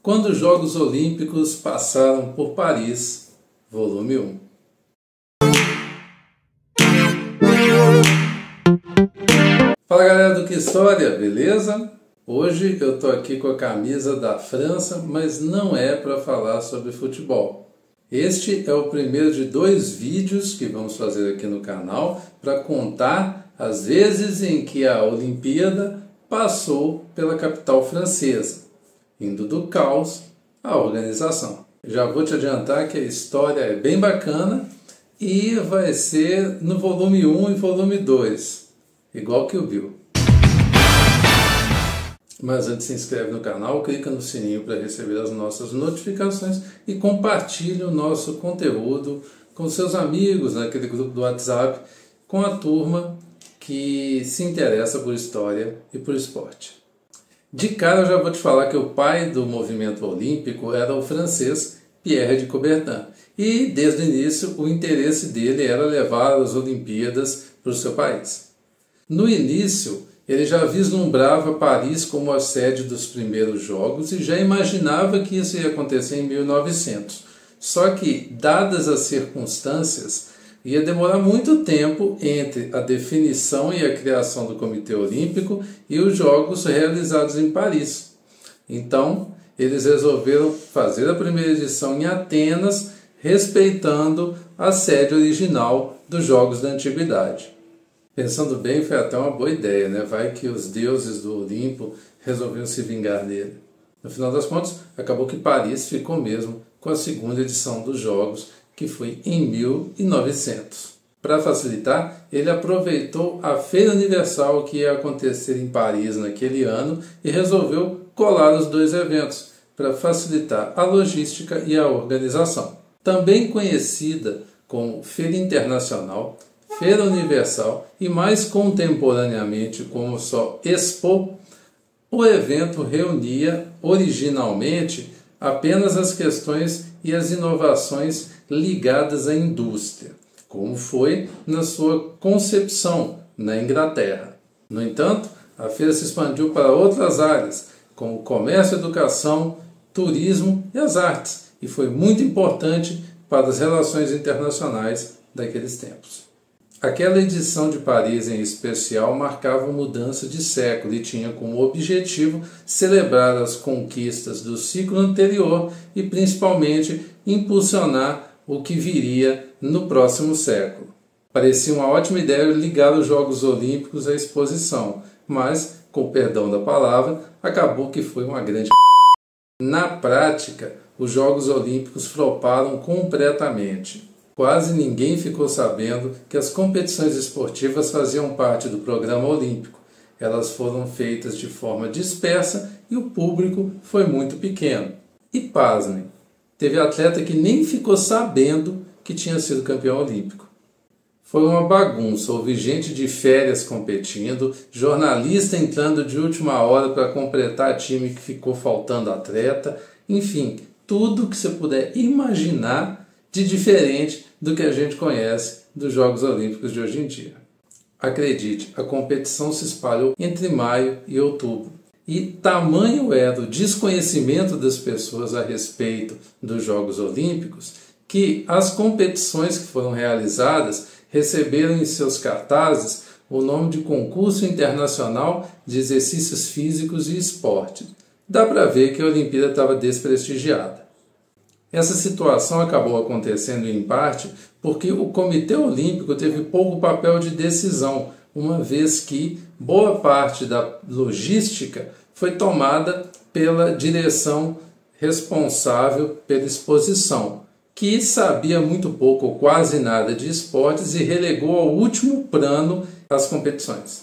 Quando os Jogos Olímpicos passaram por Paris, volume 1. Fala galera do Que História, beleza? Hoje eu tô aqui com a camisa da França, mas não é para falar sobre futebol. Este é o primeiro de 2 vídeos que vamos fazer aqui no canal para contar as vezes em que a Olimpíada passou pela capital francesa, indo do caos à organização. Já vou te adiantar que a história é bem bacana e vai ser no volume 1 e volume 2, igual que o Bill. Mas antes se inscreve no canal, clica no sininho para receber as nossas notificações e compartilhe o nosso conteúdo com seus amigos naquele grupo do WhatsApp, com a turma que se interessa por história e por esporte. De cara eu já vou te falar que o pai do movimento olímpico era o francês Pierre de Coubertin. E desde o início o interesse dele era levar as Olimpíadas para o seu país. No início ele já vislumbrava Paris como a sede dos primeiros jogos e já imaginava que isso ia acontecer em 1900. Só que, dadas as circunstâncias, ia demorar muito tempo entre a definição e a criação do Comitê Olímpico e os Jogos realizados em Paris. Então, eles resolveram fazer a primeira edição em Atenas, respeitando a sede original dos Jogos da Antiguidade. Pensando bem, foi até uma boa ideia, né? Vai que os deuses do Olimpo resolveram se vingar dele. No final das contas, acabou que Paris ficou mesmo com a segunda edição dos Jogos, que foi em 1900. Para facilitar, ele aproveitou a Feira Universal que ia acontecer em Paris naquele ano e resolveu colar os 2 eventos para facilitar a logística e a organização. Também conhecida como Feira Internacional, Feira Universal e mais contemporaneamente como só Expo, o evento reunia originalmente apenas as questões e as inovações ligadas à indústria, como foi na sua concepção na Inglaterra. No entanto, a feira se expandiu para outras áreas, como comércio, educação, turismo e as artes, e foi muito importante para as relações internacionais daqueles tempos. Aquela edição de Paris em especial marcava uma mudança de século e tinha como objetivo celebrar as conquistas do ciclo anterior e principalmente impulsionar o que viria no próximo século. Parecia uma ótima ideia ligar os Jogos Olímpicos à exposição, mas, com o perdão da palavra, acabou que foi uma grande Na prática, os Jogos Olímpicos floparam completamente. Quase ninguém ficou sabendo que as competições esportivas faziam parte do programa olímpico. Elas foram feitas de forma dispersa e o público foi muito pequeno. E pasmem, teve atleta que nem ficou sabendo que tinha sido campeão olímpico. Foi uma bagunça, houve gente de férias competindo, jornalista entrando de última hora para completar time que ficou faltando atleta, enfim, tudo que você puder imaginar de diferente do que a gente conhece dos Jogos Olímpicos de hoje em dia. Acredite, a competição se espalhou entre maio e outubro. E tamanho era o desconhecimento das pessoas a respeito dos Jogos Olímpicos que as competições que foram realizadas receberam em seus cartazes o nome de Concurso Internacional de Exercícios Físicos e Esportes. Dá para ver que a Olimpíada estava desprestigiada. Essa situação acabou acontecendo em parte porque o Comitê Olímpico teve pouco papel de decisão, uma vez que boa parte da logística foi tomada pela direção responsável pela exposição, que sabia muito pouco ou quase nada de esportes e relegou ao último plano as competições.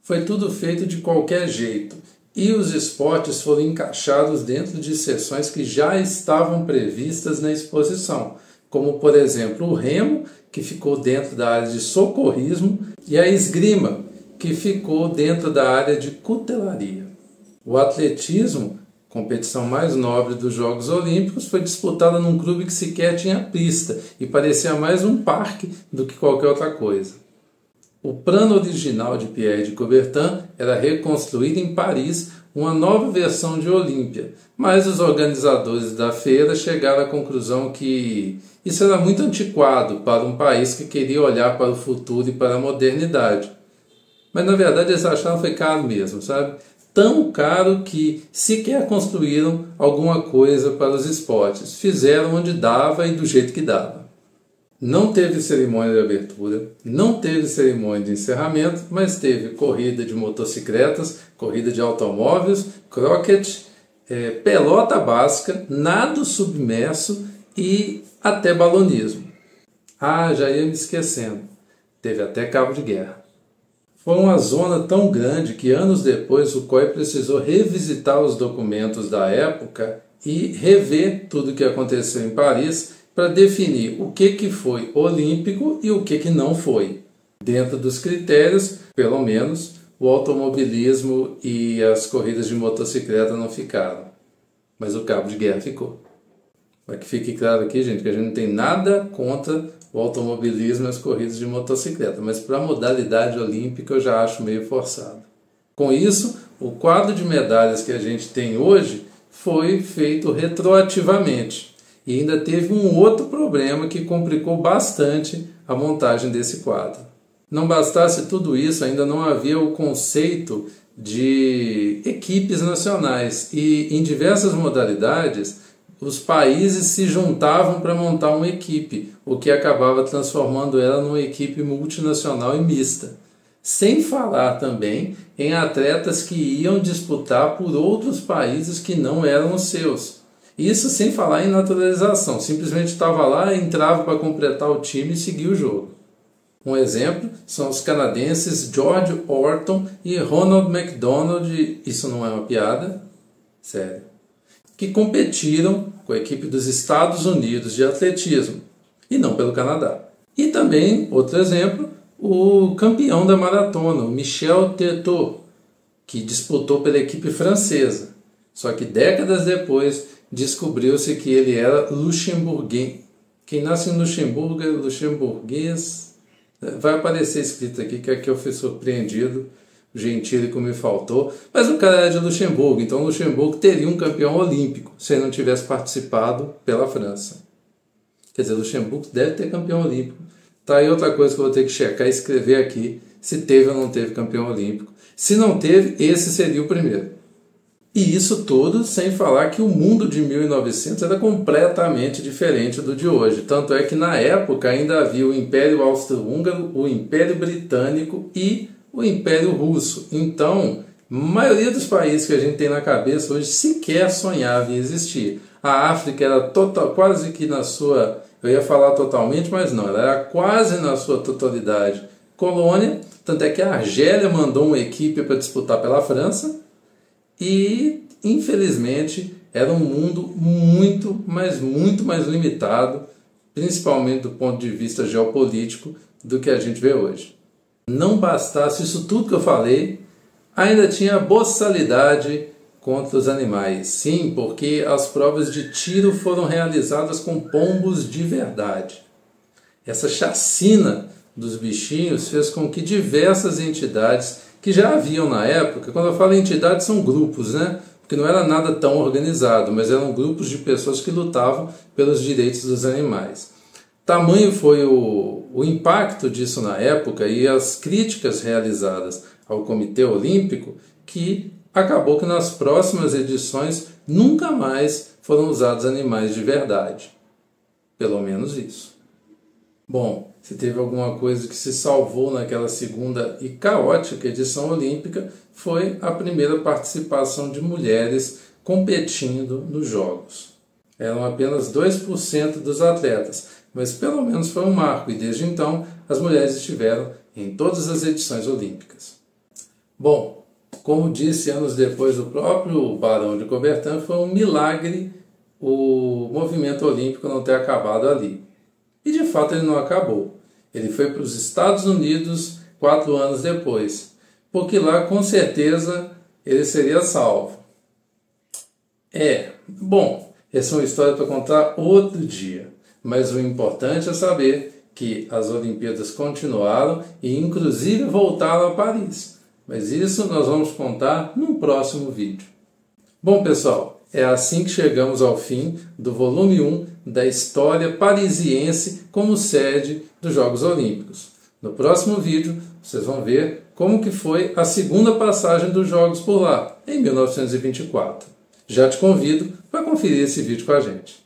Foi tudo feito de qualquer jeito. E os esportes foram encaixados dentro de seções que já estavam previstas na exposição, como, por exemplo, o remo, que ficou dentro da área de socorrismo, e a esgrima, que ficou dentro da área de cutelaria. O atletismo, competição mais nobre dos Jogos Olímpicos, foi disputada num clube que sequer tinha pista e parecia mais um parque do que qualquer outra coisa. O plano original de Pierre de Coubertin era reconstruir em Paris uma nova versão de Olímpia, mas os organizadores da feira chegaram à conclusão que isso era muito antiquado para um país que queria olhar para o futuro e para a modernidade. Mas na verdade eles acharam que foi caro mesmo, sabe? Tão caro que sequer construíram alguma coisa para os esportes. Fizeram onde dava e do jeito que dava. Não teve cerimônia de abertura, não teve cerimônia de encerramento, mas teve corrida de motocicletas, corrida de automóveis, croquet, pelota basca, nado submerso e até balonismo. Ah, já ia me esquecendo. Teve até cabo de guerra. Foi uma zona tão grande que anos depois o COI precisou revisitar os documentos da época e rever tudo o que aconteceu em Paris para definir o que foi olímpico e o que não foi. Dentro dos critérios, pelo menos, o automobilismo e as corridas de motocicleta não ficaram. Mas o cabo de guerra ficou. Para que fique claro aqui, gente, que a gente não tem nada contra o automobilismo e as corridas de motocicleta, mas para a modalidade olímpica eu já acho meio forçado. Com isso, o quadro de medalhas que a gente tem hoje foi feito retroativamente. E ainda teve um outro problema que complicou bastante a montagem desse quadro. Não bastasse tudo isso, ainda não havia o conceito de equipes nacionais. E em diversas modalidades, os países se juntavam para montar uma equipe, o que acabava transformando ela numa equipe multinacional e mista. Sem falar também em atletas que iam disputar por outros países que não eram os seus. Isso sem falar em naturalização, simplesmente estava lá, entrava para completar o time e seguia o jogo. Um exemplo são os canadenses George Orton e Ronald McDonald, isso não é uma piada, sério, que competiram com a equipe dos Estados Unidos de atletismo, e não pelo Canadá. E também, outro exemplo, o campeão da maratona, o Michel Tetot, que disputou pela equipe francesa. Só que décadas depois descobriu-se que ele era luxemburguês. Quem nasce em Luxemburgo é luxemburguês. Vai aparecer escrito aqui que aqui eu fui surpreendido, o gentílico me faltou. Mas o cara era de Luxemburgo, então Luxemburgo teria um campeão olímpico se ele não tivesse participado pela França. Quer dizer, Luxemburgo deve ter campeão olímpico. Tá aí outra coisa que eu vou ter que checar e escrever aqui, se teve ou não teve campeão olímpico. Se não teve, esse seria o primeiro. E isso tudo sem falar que o mundo de 1900 era completamente diferente do de hoje. Tanto é que na época ainda havia o Império Austro-Húngaro, o Império Britânico e o Império Russo. Então, a maioria dos países que a gente tem na cabeça hoje sequer sonhava em existir. A África era quase que na sua... Eu ia falar totalmente, mas não. Ela era quase na sua totalidade colônia. Tanto é que a Argélia mandou uma equipe para disputar pela França. E, infelizmente, era um mundo muito mais limitado, principalmente do ponto de vista geopolítico, do que a gente vê hoje. Não bastasse isso tudo que eu falei, ainda tinha boçalidade contra os animais. Sim, porque as provas de tiro foram realizadas com pombos de verdade. Essa chacina dos bichinhos fez com que diversas entidades que já haviam na época, quando eu falo entidades são grupos, né? Porque não era nada tão organizado, mas eram grupos de pessoas que lutavam pelos direitos dos animais. Tamanho foi o impacto disso na época e as críticas realizadas ao Comitê Olímpico que acabou que nas próximas edições nunca mais foram usados animais de verdade. Pelo menos isso. Bom, se teve alguma coisa que se salvou naquela segunda e caótica edição olímpica, foi a primeira participação de mulheres competindo nos Jogos. Eram apenas 2% dos atletas, mas pelo menos foi um marco, e desde então as mulheres estiveram em todas as edições olímpicas. Bom, como disse anos depois o próprio Barão de Coubertin, foi um milagre o movimento olímpico não ter acabado ali. E de fato ele não acabou. Ele foi para os Estados Unidos 4 anos depois, porque lá com certeza ele seria salvo. Bom, essa é uma história para contar outro dia, mas o importante é saber que as Olimpíadas continuaram e inclusive voltaram a Paris. Mas isso nós vamos contar num próximo vídeo. Bom, pessoal, é assim que chegamos ao fim do volume 1 da história parisiense como sede dos Jogos Olímpicos. No próximo vídeo, vocês vão ver como que foi a segunda passagem dos Jogos por lá, em 1924. Já te convido para conferir esse vídeo com a gente.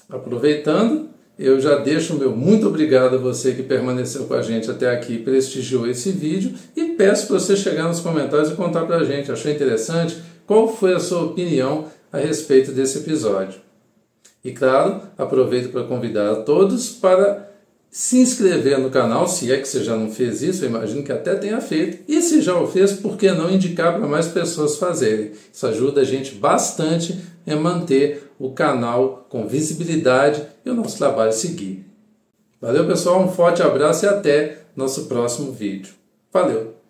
Aproveitando, eu já deixo o meu muito obrigado a você que permaneceu com a gente até aqui e prestigiou esse vídeo e peço para você chegar nos comentários e contar para a gente, achou interessante? Qual foi a sua opinião a respeito desse episódio? E claro, aproveito para convidar a todos para se inscrever no canal, se é que você já não fez isso, eu imagino que até tenha feito. E se já o fez, por que não indicar para mais pessoas fazerem? Isso ajuda a gente bastante a manter o canal com visibilidade e o nosso trabalho seguir. Valeu, pessoal, um forte abraço e até nosso próximo vídeo. Valeu!